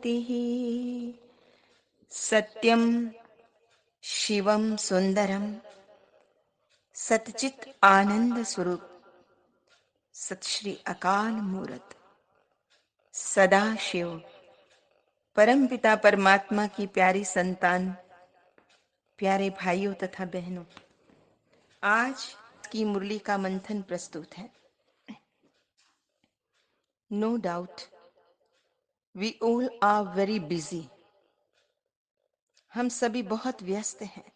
मूर्तिः सत्यं शिवं सुंदरं सतचित आनंद स्वरूप सत श्री अकाल मूरत सदा शिव परम पिता परमात्मा की प्यारी संतान, प्यारे भाइयों तथा बहनों, आज की मुरली का मंथन प्रस्तुत है। No doubt we all are very busy. हम सभी बहुत व्यस्त हैं,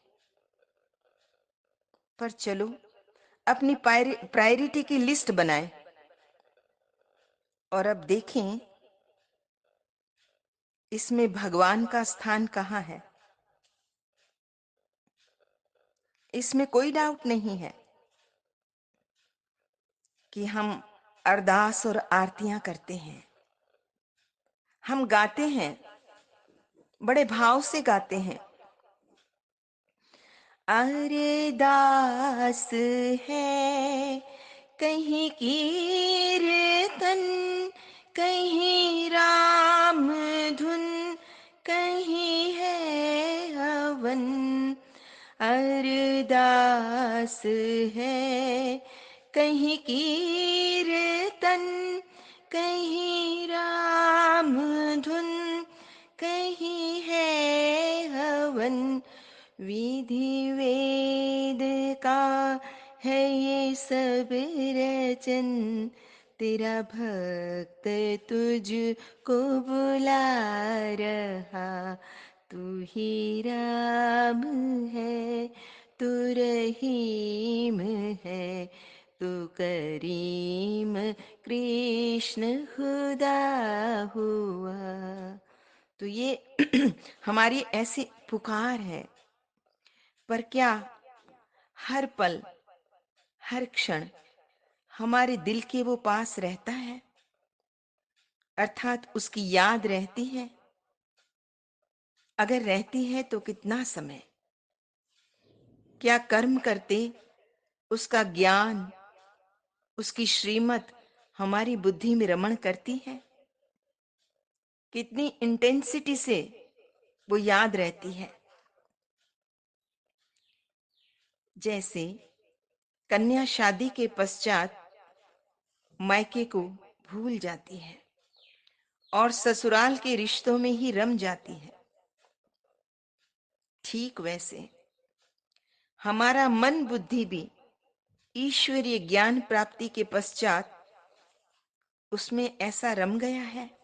पर चलो अपनी प्रायोरिटी की लिस्ट बनाएं और अब देखें इसमें भगवान का स्थान कहाँ है। इसमें कोई डाउट नहीं है कि हम अरदास और आरतियां करते हैं, हम गाते हैं, बड़े भाव से गाते हैं। अरदास है कहीं कीर्तन, कहीं राम धुन, कहीं है हवन। अरदास है कहीं कीर्तन, कहीं राम धुन, कहीं है हवन। विधि वेद का है ये सब रचन, तेरा भक्त तुझको बुला रहा। तू ही राम है, तू रहीम है, तू करीम कृष्ण खुदा हुआ। तो ये हमारी ऐसी पुकार है, पर क्या हर पल हर क्षण हमारे दिल के वो पास रहता है, अर्थात उसकी याद रहती है? अगर रहती है तो कितना समय? क्या कर्म करते उसका ज्ञान, उसकी श्रीमत हमारी बुद्धि में रमण करती है? कितनी इंटेंसिटी से वो याद रहती है? जैसे कन्या शादी के पश्चात मायके को भूल जाती है और ससुराल के रिश्तों में ही रम जाती है, ठीक वैसे हमारा मन बुद्धि भी ईश्वरीय ज्ञान प्राप्ति के पश्चात उसमें ऐसा रम गया है।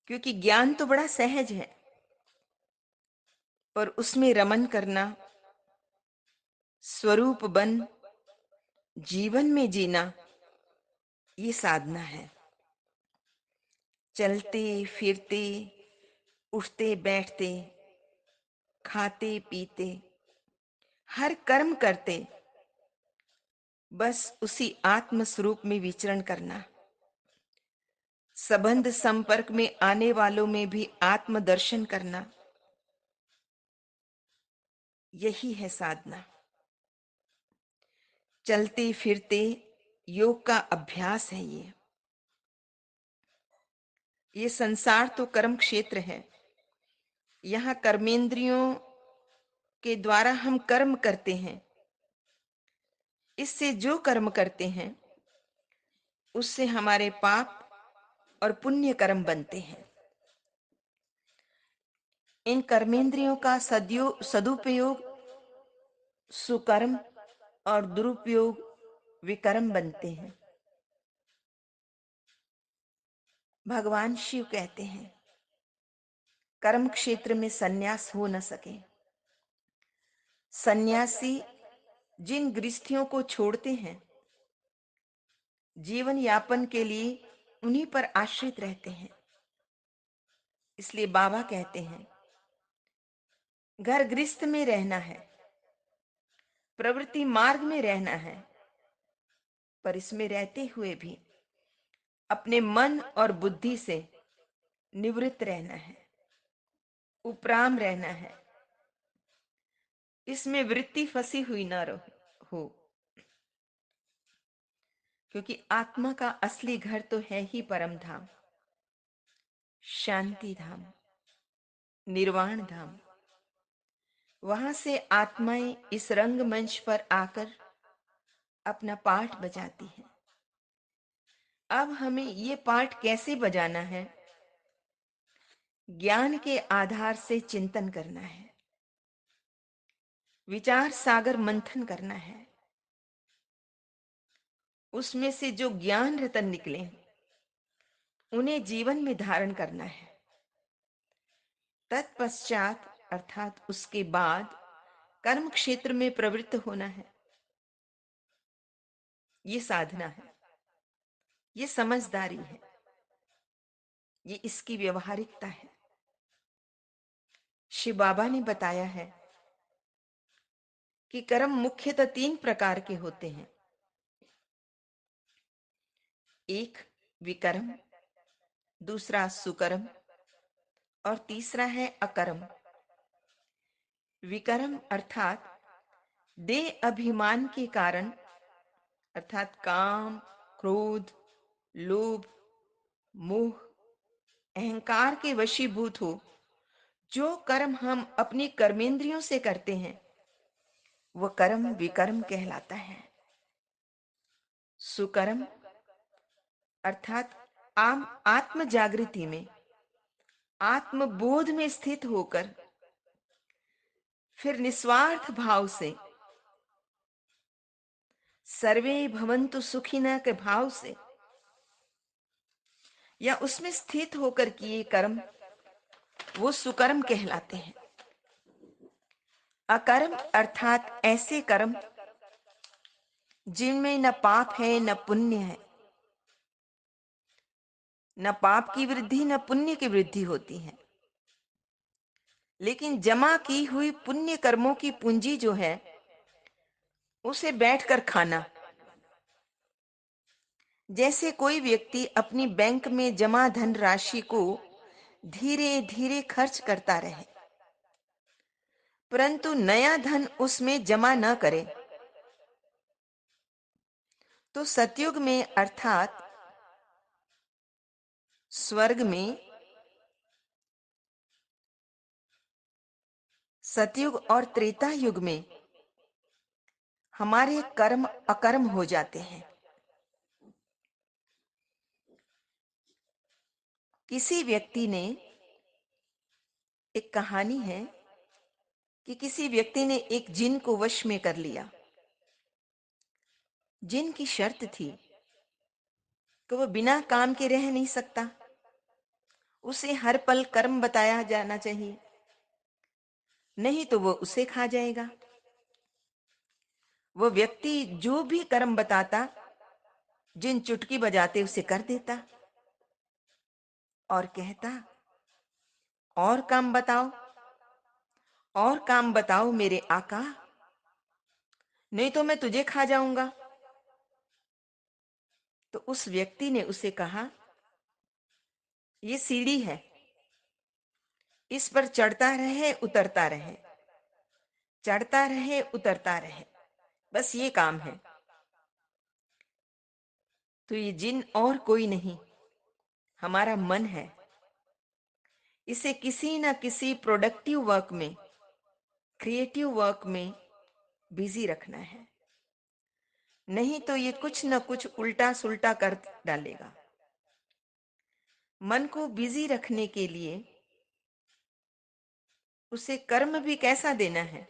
क्योंकि ज्ञान तो बड़ा सहज है, पर उसमें रमन करना, स्वरूप बन जीवन में जीना, ये साधना है। चलते फिरते, उठते बैठते, खाते पीते, हर कर्म करते बस उसी आत्म स्वरूप में विचरण करना। संबंध संपर्क में आने वालों में भी आत्म दर्शन करना, यही है साधना। चलते फिरते योग का अभ्यास है ये संसार तो कर्म क्षेत्र है। यहाँ कर्मेंद्रियों के द्वारा हम कर्म करते हैं। इससे जो कर्म करते हैं उससे हमारे पाप और पुण्य कर्म बनते हैं। इन कर्मेंद्रियों का सदुपयोग सुकर्म और दुरुपयोग विकर्म बनते हैं। भगवान शिव कहते हैं कर्म क्षेत्र में सन्यास हो न सके। सन्यासी जिन गृहस्थियों को छोड़ते हैं, जीवन यापन के लिए उन्हीं पर आश्रित रहते हैं। इसलिए बाबा कहते हैं घर गृहस्थ में रहना है, प्रवृत्ति मार्ग में रहना है, पर इसमें रहते हुए भी अपने मन और बुद्धि से निवृत्त रहना है, उपराम रहना है। इसमें वृत्ति फंसी हुई ना हो, क्योंकि आत्मा का असली घर तो है ही परम धाम। शांति धाम, निर्वाण धाम। वहां से आत्माएं इस रंगमंच पर आकर अपना पाठ बजाती हैं। अब हमें ये पाठ कैसे बजाना है? ज्ञान के आधार से चिंतन करना है, विचार सागर मंथन करना है। उसमें से जो ज्ञान रतन निकले उन्हें जीवन में धारण करना है। तत्पश्चात अर्थात उसके बाद कर्म क्षेत्र में प्रवृत्त होना है। ये साधना है, ये समझदारी है, ये इसकी व्यवहारिकता है। शिव बाबा ने बताया है कि कर्म मुख्यतः 3 प्रकार के होते हैं। एक विकर्म, दूसरा सुकर्म और तीसरा है अकर्म। विकर्म अर्थात देह अभिमान के कारण, अर्थात काम, क्रोध, लोभ, मोह, अहंकार के वशीभूत हो जो कर्म हम अपनी कर्मेंद्रियों से करते हैं, वह कर्म विकर्म कहलाता है। सुकर्म अर्थात आत्म जागृति में, आत्मबोध में स्थित होकर फिर निस्वार्थ भाव से, सर्वे भवन्तु सुखिनः के भाव से या उसमें स्थित होकर किए कर्म, वो सुकर्म कहलाते हैं। अकर्म अर्थात ऐसे कर्म जिनमें न पाप है न पुण्य है, न पाप की वृद्धि न पुण्य की वृद्धि होती है, लेकिन जमा की हुई पुण्य कर्मों की पूंजी जो है उसे बैठकर खाना। जैसे कोई व्यक्ति अपनी बैंक में जमा धन राशि को धीरे धीरे खर्च करता रहे परंतु नया धन उसमें जमा न करे, तो सतयुग में अर्थात स्वर्ग में, सतयुग और त्रेता युग में हमारे कर्म अकर्म हो जाते हैं। किसी व्यक्ति ने, एक कहानी है कि किसी व्यक्ति ने एक जिन को वश में कर लिया। जिन की शर्त थी कि वह बिना काम के रह नहीं सकता, उसे हर पल कर्म बताया जाना चाहिए, नहीं तो वह उसे खा जाएगा। वह व्यक्ति जो भी कर्म बताता, जिन चुटकी बजाते उसे कर देता और कहता, और काम बताओ, और काम बताओ मेरे आका, नहीं तो मैं तुझे खा जाऊंगा। तो उस व्यक्ति ने उसे कहा, ये सीढ़ी है, इस पर चढ़ता रहे उतरता रहे, चढ़ता रहे उतरता रहे, बस ये काम है। तो ये जिन और कोई नहीं, हमारा मन है। इसे किसी ना किसी प्रोडक्टिव वर्क में, क्रिएटिव वर्क में बिजी रखना है, नहीं तो ये कुछ न कुछ उल्टा सुल्टा कर डालेगा। मन को बिजी रखने के लिए उसे कर्म भी कैसा देना है?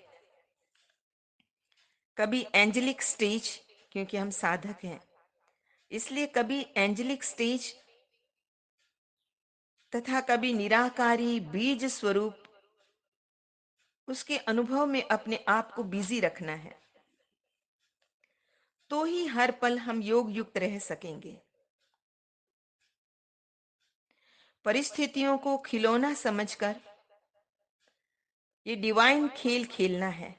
कभी एंजेलिक स्टेज, क्योंकि हम साधक हैं इसलिए कभी एंजेलिक स्टेज तथा कभी निराकारी बीज स्वरूप उसके अनुभव में अपने आप को बिजी रखना है, तो ही हर पल हम योग युक्त रह सकेंगे। परिस्थितियों को खिलौना समझकर ये डिवाइन खेल खेलना है,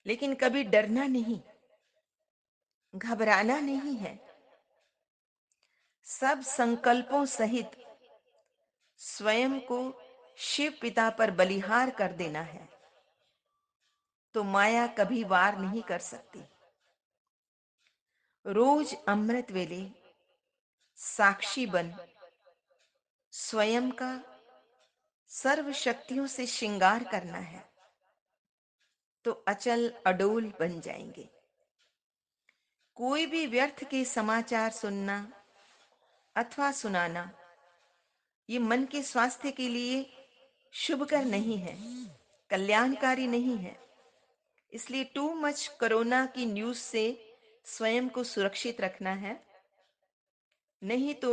लेकिन कभी डरना नहीं, घबराना नहीं है। सब संकल्पों सहित स्वयं को शिव पिता पर बलिहार कर देना है, तो माया कभी वार नहीं कर सकती। रोज अमृत वेले साक्षी बन स्वयं का सर्व शक्तियों से श्रृंगार करना है तो अचल अडोल बन जाएंगे। कोई भी व्यर्थ के समाचार सुनना अथवा सुनाना ये मन के स्वास्थ्य के लिए शुभकर नहीं है, कल्याणकारी नहीं है। इसलिए टू मच कोरोना की न्यूज से स्वयं को सुरक्षित रखना है, नहीं तो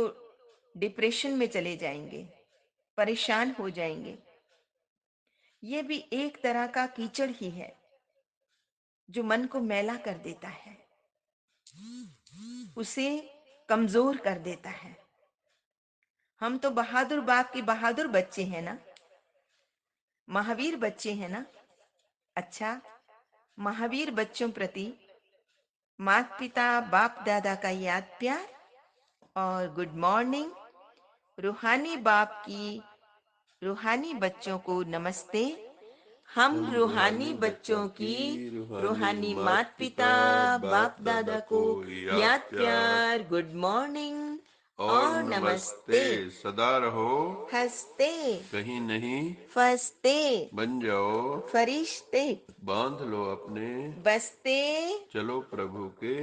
डिप्रेशन में चले जाएंगे, परेशान हो जाएंगे। ये भी एक तरह का कीचड़ ही है जो मन को मैला कर देता है, उसे कमजोर कर देता है। हम तो बहादुर बाप के बहादुर बच्चे हैं ना, महावीर बच्चे हैं ना। अच्छा, महावीर बच्चों प्रति माता पिता बाप दादा का याद प्यार और गुड मॉर्निंग। रूहानी बाप की रूहानी बच्चों को नमस्ते। हम रूहानी बच्चों की रूहानी माता पिता बाप दादा को याद प्यार, गुड मॉर्निंग और नमस्ते। सदा रहो हंसते, कहीं नहीं फंसते, बन जाओ फरिश्ते, बांध लो अपने बसते चलो प्रभु के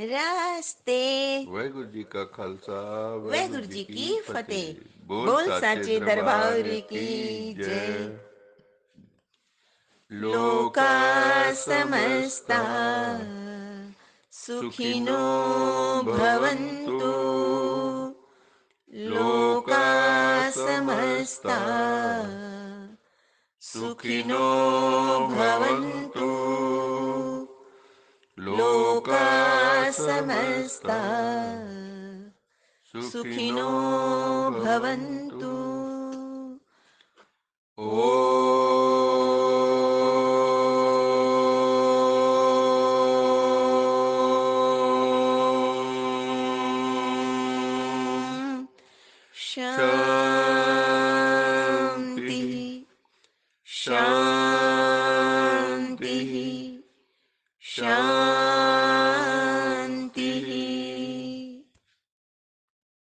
रास्ते। वाहिगुरु जी का खालसा वाहिगुरु जी की फतेह। बोल बोल साचे साचे दरबार दरबार की की जय। जय। लोका समस्ता समस्ता सुखिनो सुखिनो भवन्तु। भवन्तु। लोका समस्ता समस्ता सुखिनो सुखिनो भवन्तु। भवन्तु। लोका लोका समस्ता समस्ता सुखिनो सुखिनो भवन्तु। भवन्तु। ओम शांति शांति शांति शांति शांति।